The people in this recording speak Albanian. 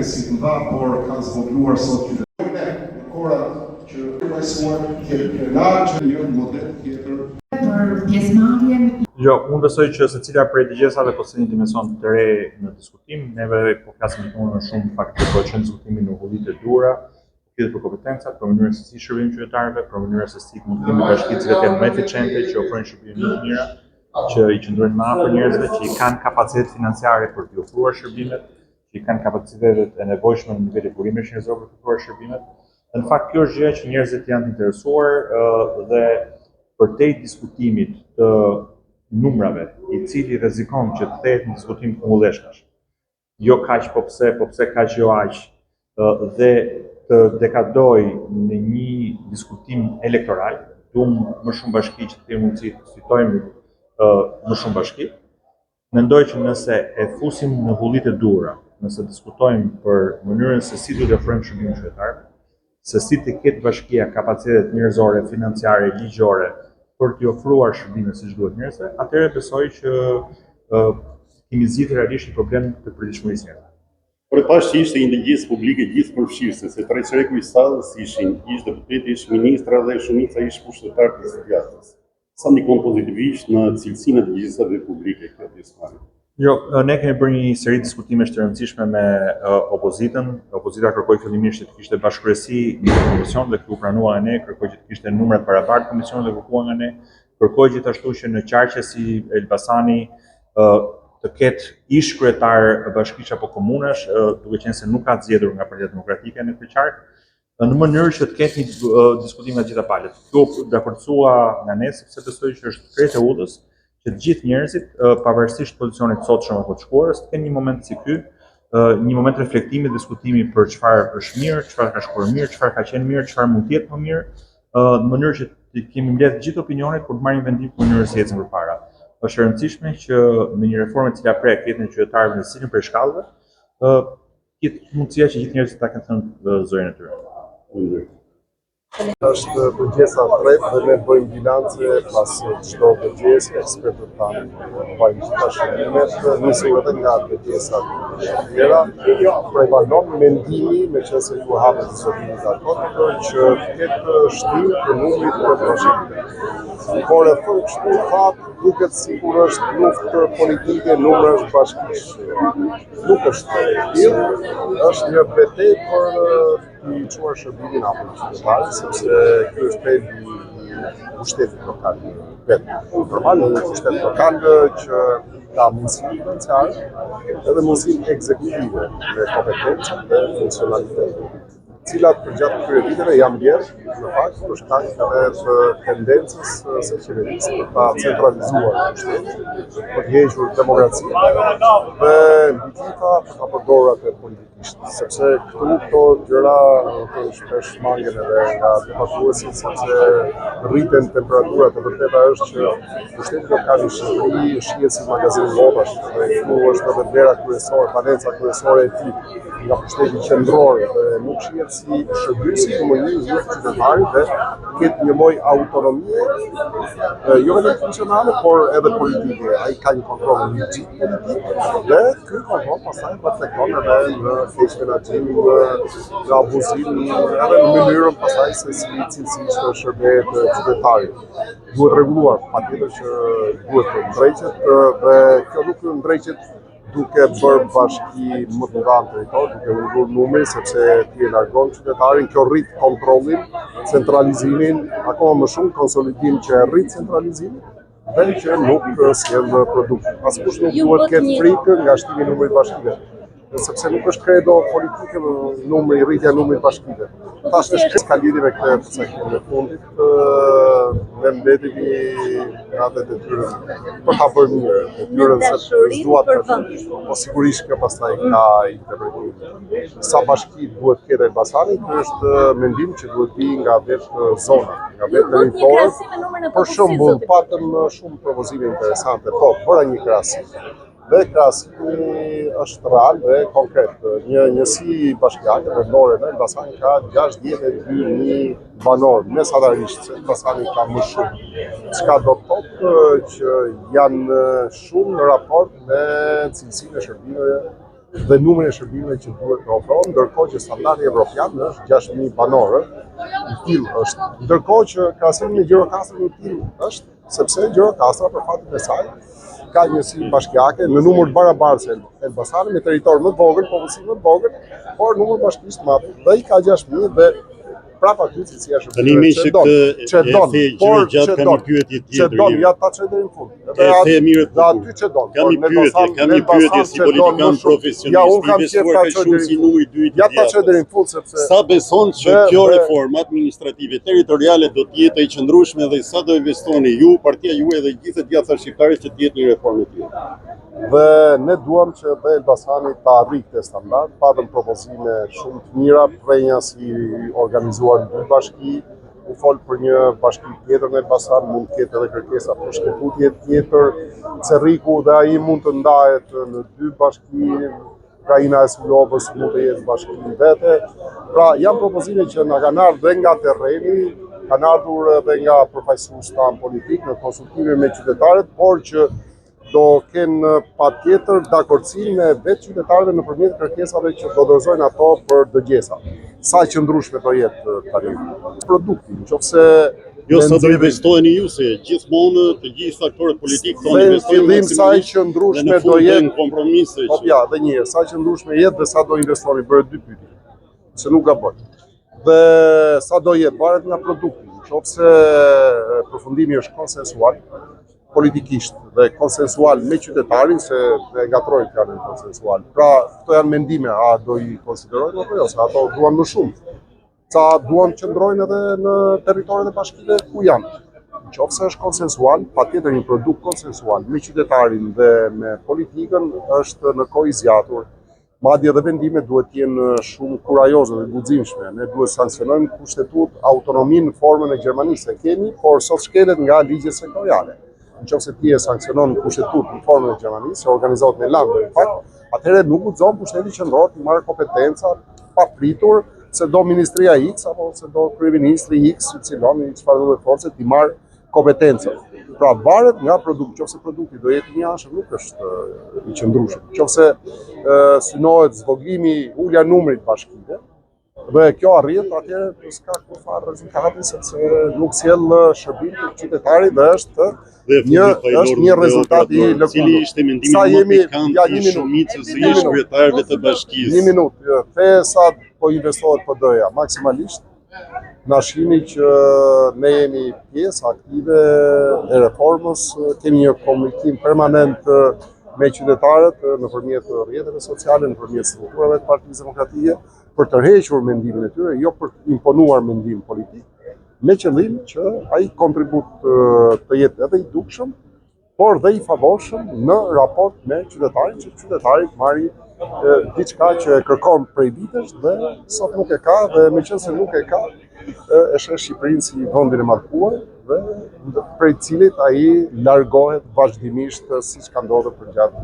si të mba, por kanë zvotuar sot qytetarët në korat që përvajsuar tjetë larë që një model tjetër. Për pjesëmarrjen. Jo, unë besoj që secila prej digjesave po se një dimension të re në diskutim, neve po flasim në shumë fakt të qenë diskutimin në vullit e dura, për kompetencat, për mënyrën se si shërbim qytetarëve, për mënyrën se si mund të kemi bashkitë që janë më eficiente, që ofrojnë shërbime më të mira, që i qëndrojnë më afër njerëzve, që i kanë kapacitet financiare për të ofruar shërbimet, që i kanë kapacitetet e nevojshme në nivelin e burimit njerëzor për të ofruar shërbimet. Në fakt kjo është gjë që njerëzit janë të interesuar dhe përtej diskutimit të numrave, i cili rrezikon që të kthehet në diskutim kumuleshkash. Jo kaq po pse kaq jo aq, dhe të dekadoj në një diskutim elektoral, më shumë bashki që të kemi mundësi të fitojmë më shumë bashki. Mendoj që nëse e fusim në vullit e dura, nëse diskutojmë për mënyrën se si duhet të ofrojmë shërbim qytetarëve, se si të ketë bashkia kapacitetet njerëzore, financiare, ligjore për t'i ofruar shërbime siç duhet njerëzve, atëherë besoj që kemi zgjidhur realisht një problem të përditshmërisë njerëzve. Por e pash që ishte një ndërgjesë publike gjithë përfshirëse, se Treqereku i Sallës ishin, ish deputet, ish ministra dhe shumica ish pushtetar të zgjatës. Sa ndikon pozitivisht në cilësinë e ndërgjesave publike kjo pjesëmarrje? Jo, ne kemi bërë një seri diskutimesh të rëndësishme me opozitën. Opozita kërkoi fillimisht që të kishte bashkëkryesi në komision dhe këtu pranua nga ne, kërkoi që të kishte numrat parabartë komisionit dhe kërkuan nga ne, kërkoi gjithashtu që në qarqe si Elbasani të ketë ish kryetar bashkish apo komunash, duke qenë se nuk ka zgjedhur nga Partia Demokratike në këtë qark, në mënyrë që të ketë një diskutim nga gjitha palët. Kjo dakordësua nga ne sepse besoj që është krejt e udhës që të gjithë njerëzit, pavarësisht pozicionit sotshëm apo të shkuarës, të kenë një moment si ky, një moment reflektimi, diskutimi për çfarë është mirë, çfarë ka shkuar mirë, çfarë ka qenë mirë, çfarë mund të jetë më mirë, në mënyrë që të kemi mbledh gjithë opinionet për të marrë një vendim në mënyrë se ecën përpara. Është e rëndësishme që në një reformë e cila prek jetën e qytetarëve në cilën prej shkallëve, ketë mundësia që gjithë njerëzit ta kenë thënë zërin e tyre. Është përgjesa tretë dhe ne bëjmë bilance pas çdo përgjese, ekspertët tanë bëjmë gjitha shërbimet, nisur edhe nga përgjesat e tjera, prevalon mendimi, me që se ju hapet zotimin dakord, që ketë shtim të numrit të bashkimeve. Por e thënë kështu fat, duket sikur është luftë politike numrash bashkish. Nuk është tillë, është një betejë për i quar shërbimin apo qytetarit, sepse ky është pejë i pushtetit lokal. Normal, në pushtet lokal që ka mundësi financiare edhe mundësi ekzekutive me kompetencat dhe funksionalitetin, cilat për gjatë këtyre viteve janë bjerë në fakt për shkak të tendencës së qeverisë për ta centralizuar pushtetin, për të hequr demokracinë dhe mbi gjitha për ta përdorur atë politikisht, sepse këto gjëra shpesh mangen edhe nga debatuesit, sepse rriten temperaturat, e vërteta është që pushteti lokal i Shqipërisë shihet si magazinë votash, dhe këtu është edhe vlera kryesore, balenca kryesore e tij nga pushteti qendror, dhe nuk shihet si shërbyesi i komunikimit të qytetarit dhe ketë një lloj autonomie, jo vetëm funksionale, por edhe politike. Ai ka një kontroll në gjithë politik dhe ky kontroll pastaj reflekton edhe në keq menaxhim, në abuzim, edhe në mënyrën pastaj se si cilësisht shërbehet qytetarit. Duhet rregulluar, patjetër që duhet të ndrejqet dhe kjo nuk ndrejqet duke bërë bashki më të nga në territor, duke ulur numri, sepse ti e largon qytetarin, kjo rrit kontrollin, centralizimin, akoma më shumë konsolidim që rrit centralizimin, dhe që nuk sjell produkt. Askush nuk duhet ketë frikë nga shtimi i numrit bashkive, sepse nuk është kredo politike rritja e numrit bashkive. Tash është ka lidhje me këtë pse kemi në fundit, ne mbetemi në atë detyrën për ta bërë mirë, detyrën se duat po sigurisht kjo pastaj ka interpretim. Sa bashki duhet të ketë Elbasani, ky është mendim që duhet vi nga vetë zona, nga vetë territori. Për shembull, patëm shumë propozime interesante, po bëra një krahasim. Dhe krahasimi është real dhe konkret. Një njësi bashkiake vendore në Elbasan ka 62.000 banor, mesatarisht, se Elbasani ka më shumë. Çka do të thotë që janë shumë në raport me cilësinë e shërbimeve dhe numrin e shërbimeve që duhet të ofrohen, ndërkohë që standardi evropian është 6.000 banorë. I tillë është. Ndërkohë që krahasimi me Gjirokastër i tillë është, sepse Gjirokastra për fatin e saj ka njësi bashkiake në numër të barabartë se Elbasani me territor më të vogël, popullsi më të vogël, por numër bashkisë të madh. Dhe i ka 6.000 dhe prapa aty si është. Tani më që këtë por gjatë kam një pyetje tjetër. Don ja ta çoj deri në fund. Edhe the mirë dhe aty çedon. Kam një pyetje si politikan profesionist, i besuar ka shumë si numri 2 i ja ta çoj deri në fund sepse sa beson që kjo reformë administrative territoriale do të jetë e qëndrueshme dhe sa do investoni ju, partia juaj dhe gjithë djatha shqiptarë që të jetë një reformë tjetër. Dhe ne duam që dhe Elbasani ta arrijë këtë standard, patëm propozime shumë të mira, prenja si organizuar në 2 bashki, u fol për një bashki tjetër në Elbasan, mund të ketë edhe kërkesa për shkëputje tjetër, Cerriku dhe ai mund të ndahet në 2 bashki, Krajina e Sulovës mund të jetë bashki vete. Pra janë propozime që na kanë ardhur dhe nga terreni, kanë ardhur edhe nga përfaqësues tan politik në konsultime me qytetarët, por që do kenë patjetër dakordsinë me vetë qytetarëve nëpërmjet kërkesave që do dorëzojnë ato për dëgjesa. Sa qëndrueshme do jetë tani produkti, nëse jo sa do investojeni ju se gjithmonë të gjithë aktorët politikë tonë investojnë maksimalisht sa qëndrueshme do jetë kompromise. Po ja, dhe një herë, sa qëndrueshme jetë dhe sa do investoni bëre 2 pyetje. Se nuk gaboj. Dhe sa do jetë varet nga produkti, nëse përfundimi është konsensual politikisht dhe konsensual me qytetarin, se e ngatrojnë fjalën konsensual. Pra, këto janë mendime, a do i konsiderojnë apo jo, se ato duan më shumë. Ca duan të qëndrojnë edhe në territoret e bashkive ku janë. Nëse është konsensual, patjetër një produkt konsensual me qytetarin dhe me politikën është në kohë i zgjatur. Madje edhe vendimet duhet të jenë shumë kurajoze dhe guximshme. Ne duhet sanksionojmë kushtetut autonominë në formën e Gjermanisë e kemi, por sot shkelet nga ligjet sektoriale. Nëse ti e sanksionon kushtetut në formën e Gjermanisë, që organizohet në landë, në fakt, atëherë nuk guxon pushteti qendror të marrë kompetenca pa pritur se do ministria X apo se do kryeministri X, Y, çfarë do të forcë të marrë kompetenca. Pra varet nga produkti, nëse produkti do jetë një anshëm nuk është i qëndrueshëm. Nëse synohet zvoglimi, ulja numrit bashkive, dhe kjo arrihet, atëherë s'ka kurfar rezultati sepse nuk sjell shërbim të qytetarit dhe është një rezultat i lëkundur. Cili ishte mendimi më pikant i shumicës së kryetarëve të bashkisë? Një minutë, sa po investohet PD-ja maksimalisht. Na shihni që ne jemi pjesë aktive e reformës, kemi një komunikim permanent me qytetarët nëpërmjet rrjeteve sociale, nëpërmjet strukturave të Partisë Demokratike, për tërhequr mendimin e tyre, jo për të imponuar mendim politik, me qëllim që ai kontribut të jetë edhe i dukshëm, por dhe i favorshëm në raport me qytetarin, që qytetari të marrë diçka që e kërkon prej vitesh dhe sot nuk e ka, dhe meqense nuk e ka, e sheh Shqipërinë si vendin e mallkuar dhe prej cilit ai largohet vazhdimisht siç ka ndodhur për gjatë